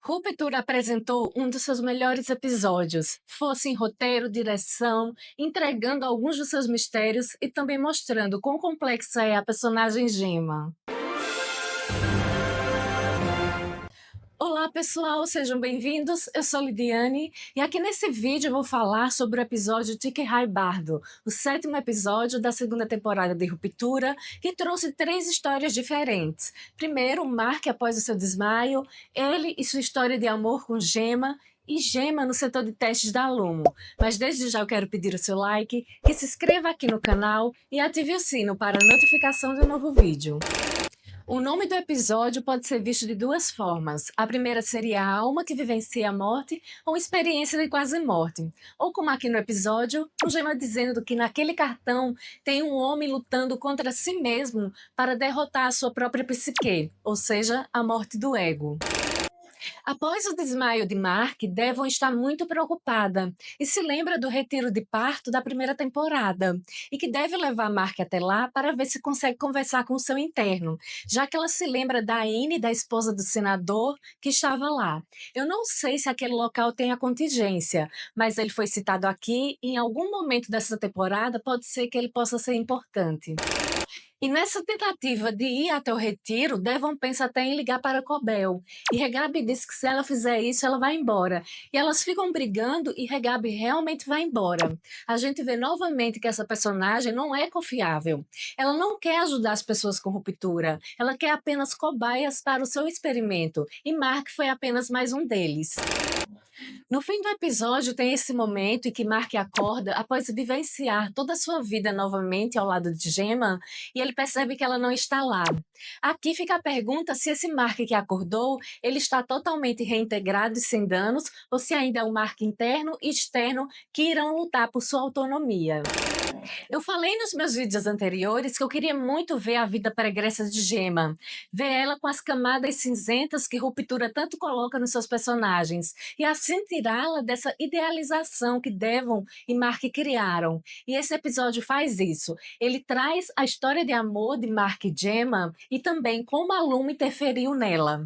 Ruptura apresentou um dos seus melhores episódios, fosse em roteiro, direção, entregando alguns dos seus mistérios e também mostrando quão complexa é a personagem Gemma. Olá pessoal, sejam bem-vindos, eu sou Lidiane e aqui nesse vídeo eu vou falar sobre o episódio Tique Rai Bardo, o sétimo episódio da segunda temporada de Ruptura, que trouxe três histórias diferentes. Primeiro, Mark após o seu desmaio, ele e sua história de amor com Gemma, e Gemma no setor de testes da Lumo. Mas desde já eu quero pedir o seu like, que se inscreva aqui no canal e ative o sino para a notificação de um novo vídeo. O nome do episódio pode ser visto de duas formas. A primeira seria a alma que vivencia a morte ou experiência de quase morte. Ou como aqui no episódio, o Gemma dizendo que naquele cartão tem um homem lutando contra si mesmo para derrotar a sua própria psique, ou seja, a morte do ego. Após o desmaio de Mark, Devon está muito preocupada e se lembra do retiro de parto da primeira temporada e que deve levar Mark até lá para ver se consegue conversar com o seu interno, já que ela se lembra da Anne, da esposa do senador, que estava lá. Eu não sei se aquele local tem a contingência, mas ele foi citado aqui e em algum momento dessa temporada pode ser que ele possa ser importante. E nessa tentativa de ir até o retiro, Devon pensa até em ligar para Cobel. E Regabe diz que se ela fizer isso, ela vai embora. E elas ficam brigando e Regabe realmente vai embora. A gente vê novamente que essa personagem não é confiável. Ela não quer ajudar as pessoas com ruptura. Ela quer apenas cobaias para o seu experimento. E Mark foi apenas mais um deles. No fim do episódio, tem esse momento em que Mark acorda após vivenciar toda a sua vida novamente ao lado de Gemma e ele percebe que ela não está lá. Aqui fica a pergunta se esse Mark que acordou, ele está totalmente reintegrado e sem danos ou se ainda é um Mark interno e externo que irão lutar por sua autonomia. Eu falei nos meus vídeos anteriores que eu queria muito ver a vida pregressa de Gemma, ver ela com as camadas cinzentas que Ruptura tanto coloca nos seus personagens, e assim tirá-la dessa idealização que Devon e Mark criaram. E esse episódio faz isso. Ele traz a história de amor de Mark e Gemma e também como a Luma interferiu nela.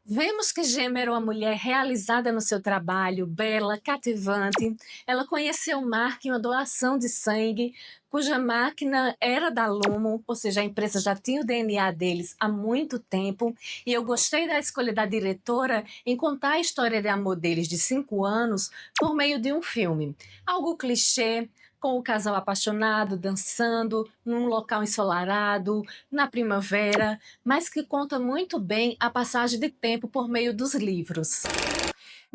Vemos que Gemma era uma mulher realizada no seu trabalho, bela, cativante. Ela conheceu Mark em uma doação de sangue, cuja máquina era da Lumo, ou seja, a empresa já tinha o DNA deles há muito tempo. E eu gostei da escolha da diretora em contar a história de amor deles de 5 anos por meio de um filme. Algo clichê, com o casal apaixonado, dançando, num local ensolarado, na primavera, mas que conta muito bem a passagem de tempo por meio dos livros.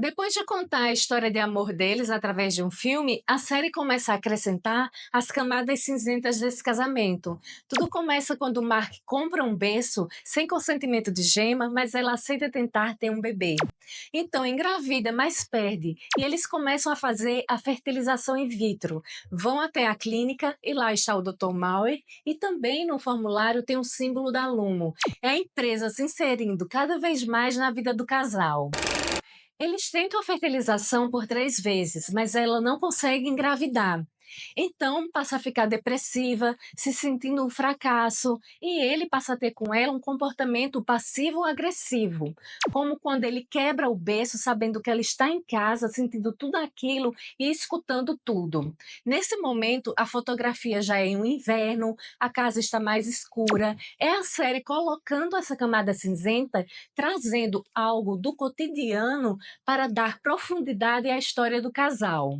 Depois de contar a história de amor deles através de um filme, a série começa a acrescentar as camadas cinzentas desse casamento. Tudo começa quando Mark compra um berço sem consentimento de Gemma, mas ela aceita tentar ter um bebê. Então engravida, mas perde, e eles começam a fazer a fertilização in vitro. Vão até a clínica e lá está o Dr. Mauer e também no formulário tem o símbolo da Lumo. É a empresa se inserindo cada vez mais na vida do casal. Eles tentam a fertilização por 3 vezes, mas ela não consegue engravidar. Então passa a ficar depressiva, se sentindo um fracasso, e ele passa a ter com ela um comportamento passivo-agressivo, como quando ele quebra o berço sabendo que ela está em casa, sentindo tudo aquilo e escutando tudo. Nesse momento, a fotografia já é em um inverno, a casa está mais escura, é a série colocando essa camada cinzenta, trazendo algo do cotidiano para dar profundidade à história do casal.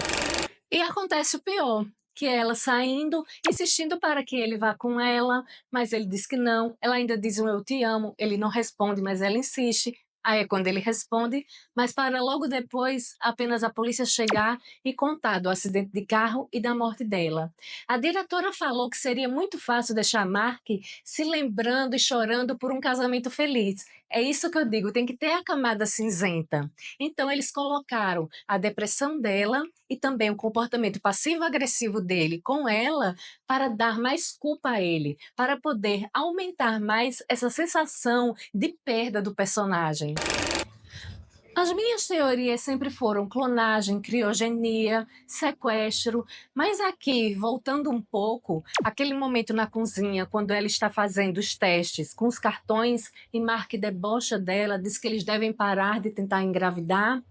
E acontece o pior, que é ela saindo, insistindo para que ele vá com ela, mas ele diz que não. Ela ainda diz um eu te amo, ele não responde, mas ela insiste. Aí é quando ele responde, mas para logo depois apenas a polícia chegar e contar do acidente de carro e da morte dela. A diretora falou que seria muito fácil deixar Mark se lembrando e chorando por um casamento feliz. É isso que eu digo, tem que ter a camada cinzenta. Então eles colocaram a depressão dela e também o comportamento passivo-agressivo dele com ela para dar mais culpa a ele, para poder aumentar mais essa sensação de perda do personagem. As minhas teorias sempre foram clonagem, criogenia, sequestro, mas aqui, voltando um pouco, aquele momento na cozinha, quando ela está fazendo os testes com os cartões e Mark debocha dela, diz que eles devem parar de tentar engravidar,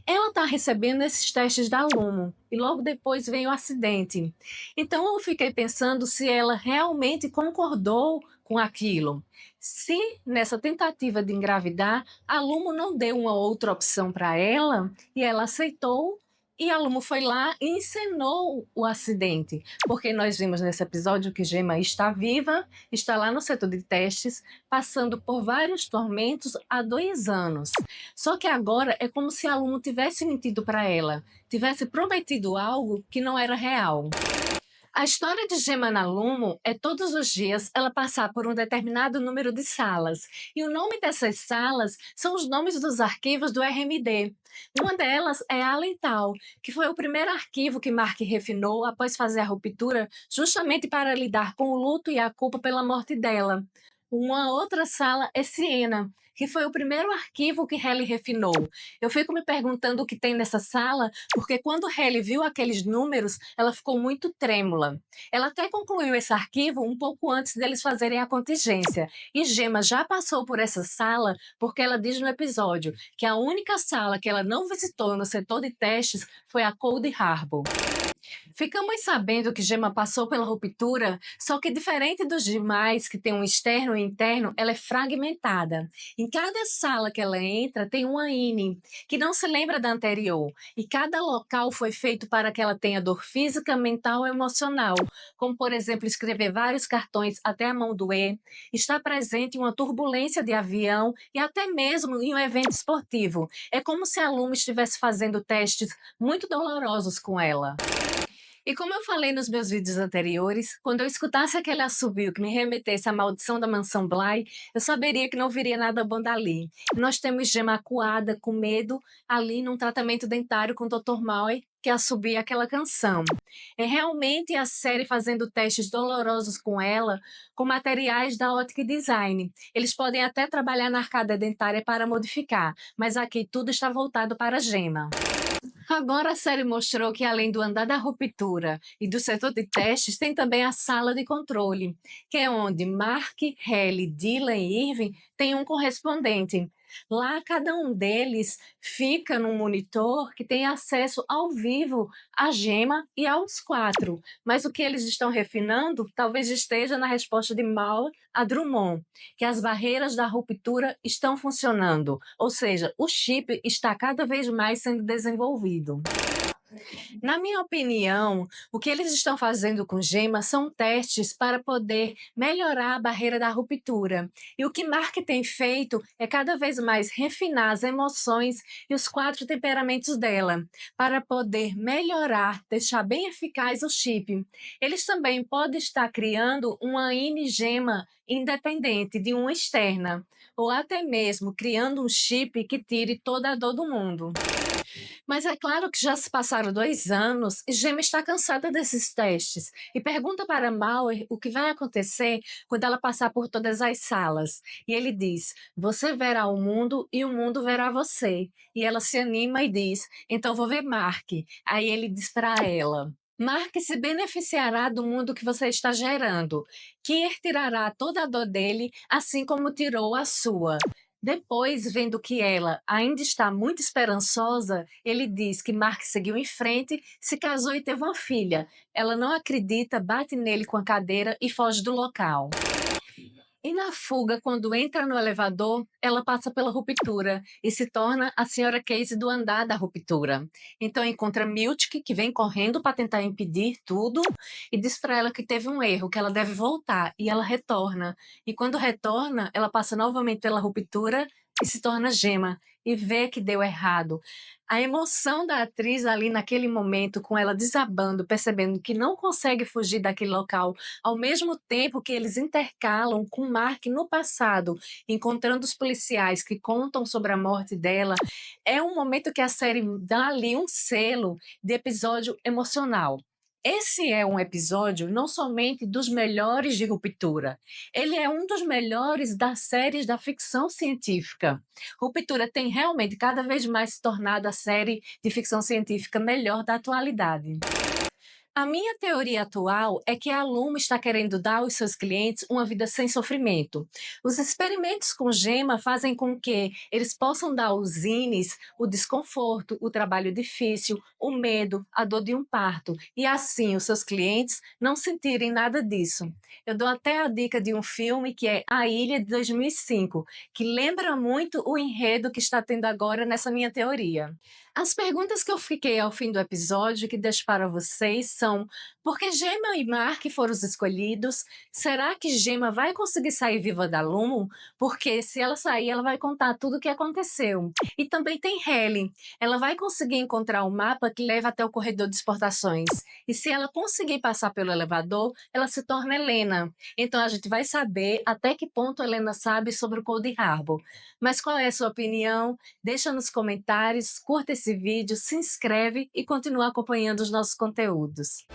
ela está recebendo esses testes da Lumo e logo depois vem o acidente. Então eu fiquei pensando se ela realmente concordou com aquilo. Se nessa tentativa de engravidar, a Lumo não deu uma outra opção para ela e ela aceitou. E a Lumo foi lá e encenou o acidente, porque nós vimos nesse episódio que Gemma está viva, está lá no setor de testes, passando por vários tormentos há 2 anos. Só que agora é como se a Lumo tivesse mentido para ela, tivesse prometido algo que não era real. A história de Gemma na Lumo é todos os dias ela passar por um determinado número de salas. E o nome dessas salas são os nomes dos arquivos do RMD. Uma delas é a Alental, que foi o primeiro arquivo que Mark refinou após fazer a ruptura, justamente para lidar com o luto e a culpa pela morte dela. Uma outra sala é Siena, que foi o primeiro arquivo que Halle refinou. Eu fico me perguntando o que tem nessa sala, porque quando Halle viu aqueles números, ela ficou muito trêmula. Ela até concluiu esse arquivo um pouco antes deles fazerem a contingência. E Gemma já passou por essa sala porque ela diz no episódio que a única sala que ela não visitou no setor de testes foi a Cold Harbor. Ficamos sabendo que Gemma passou pela ruptura, só que diferente dos demais, que tem um externo e interno, ela é fragmentada. Em cada sala que ela entra, tem uma INE, que não se lembra da anterior, e cada local foi feito para que ela tenha dor física, mental e emocional, como, por exemplo, escrever vários cartões até a mão doer, estar presente em uma turbulência de avião e até mesmo em um evento esportivo. É como se a Luma estivesse fazendo testes muito dolorosos com ela. E como eu falei nos meus vídeos anteriores, quando eu escutasse aquele assobio que me remetesse à maldição da mansão Bly, eu saberia que não viria nada bom dali. Nós temos Gemma acuada, com medo, ali num tratamento dentário com o Dr. Maui, que assobia aquela canção. É realmente a série fazendo testes dolorosos com ela, com materiais da Optic Design. Eles podem até trabalhar na arcada dentária para modificar, mas aqui tudo está voltado para Gemma. Agora a série mostrou que, além do andar da ruptura e do setor de testes, tem também a sala de controle, que é onde Mark, Halle, Dylan e Irving têm um correspondente. Lá, cada um deles fica num monitor que tem acesso ao vivo à Gemma e aos quatro. Mas o que eles estão refinando talvez esteja na resposta de Mal a Drummond, que as barreiras da ruptura estão funcionando, ou seja, o chip está cada vez mais sendo desenvolvido. Na minha opinião, o que eles estão fazendo com Gema são testes para poder melhorar a barreira da ruptura. E o que Mark tem feito é cada vez mais refinar as emoções e os 4 temperamentos dela, para poder melhorar, deixar bem eficaz o chip. Eles também podem estar criando uma Gema independente de uma externa, ou até mesmo criando um chip que tire toda a dor do mundo. Mas é claro que já se passaram 2 anos e Gemma está cansada desses testes e pergunta para Mauer o que vai acontecer quando ela passar por todas as salas. E ele diz: Você verá o mundo e o mundo verá você. E ela se anima e diz: Então vou ver Mark. Aí ele diz para ela: Mark se beneficiará do mundo que você está gerando. Kier tirará toda a dor dele, assim como tirou a sua. Depois, vendo que ela ainda está muito esperançosa, ele diz que Mark seguiu em frente, se casou e teve uma filha. Ela não acredita, bate nele com a cadeira e foge do local. E na fuga, quando entra no elevador, ela passa pela ruptura e se torna a senhora Casey do andar da ruptura. Então encontra Miltic, que vem correndo para tentar impedir tudo, e diz para ela que teve um erro, que ela deve voltar, e ela retorna. E quando retorna, ela passa novamente pela ruptura e se torna Gema, e vê que deu errado. A emoção da atriz ali naquele momento, com ela desabando, percebendo que não consegue fugir daquele local, ao mesmo tempo que eles intercalam com Mark no passado, encontrando os policiais que contam sobre a morte dela, é um momento que a série dá ali um selo de episódio emocional. Esse é um episódio não somente dos melhores de Ruptura, ele é um dos melhores das séries da ficção científica. Ruptura tem realmente cada vez mais se tornado a série de ficção científica melhor da atualidade. A minha teoria atual é que a Lumo está querendo dar aos seus clientes uma vida sem sofrimento. Os experimentos com gema fazem com que eles possam dar aos zines o desconforto, o trabalho difícil, o medo, a dor de um parto, e assim os seus clientes não sentirem nada disso. Eu dou até a dica de um filme que é A Ilha de 2005, que lembra muito o enredo que está tendo agora nessa minha teoria. As perguntas que eu fiquei ao fim do episódio que deixo para vocês são: por que Gemma e Mark foram os escolhidos? Será que Gemma vai conseguir sair viva da Lumon? Porque se ela sair, ela vai contar tudo o que aconteceu. E também tem Helen. Ela vai conseguir encontrar o mapa que leva até o corredor de exportações. E se ela conseguir passar pelo elevador, ela se torna Helena. Então a gente vai saber até que ponto Helena sabe sobre o Cold Harbor. Mas qual é a sua opinião? Deixa nos comentários, curta esse vídeo, se inscreve e continua acompanhando os nossos conteúdos.